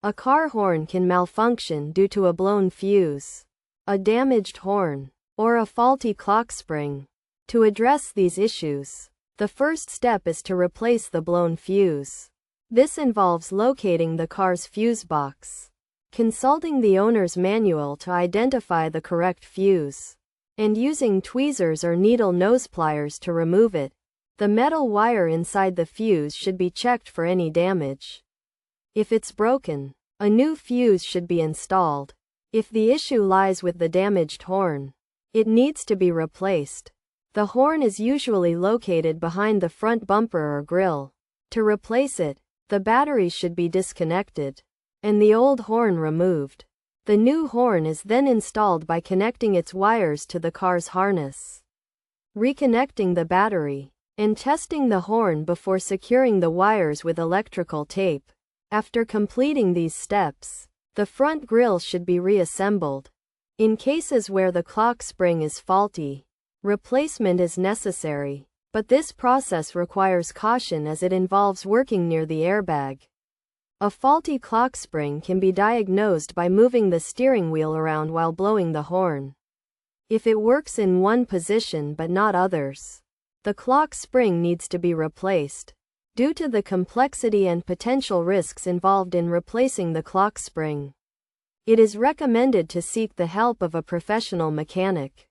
A car horn can malfunction due to a blown fuse, a damaged horn, or a faulty clock spring. To address these issues, the first step is to replace the blown fuse. This involves locating the car's fuse box, consulting the owner's manual to identify the correct fuse, and using tweezers or needle nose pliers to remove it. The metal wire inside the fuse should be checked for any damage. If it's broken, a new fuse should be installed. If the issue lies with the damaged horn, it needs to be replaced. The horn is usually located behind the front bumper or grille. To replace it, the battery should be disconnected and the old horn removed. The new horn is then installed by connecting its wires to the car's harness, reconnecting the battery, and testing the horn before securing the wires with electrical tape. After completing these steps, the front grille should be reassembled. In cases where the clock spring is faulty, replacement is necessary, but this process requires caution as it involves working near the airbag. A faulty clock spring can be diagnosed by moving the steering wheel around while blowing the horn. If it works in one position but not others, the clock spring needs to be replaced. Due to the complexity and potential risks involved in replacing the clock spring, it is recommended to seek the help of a professional mechanic.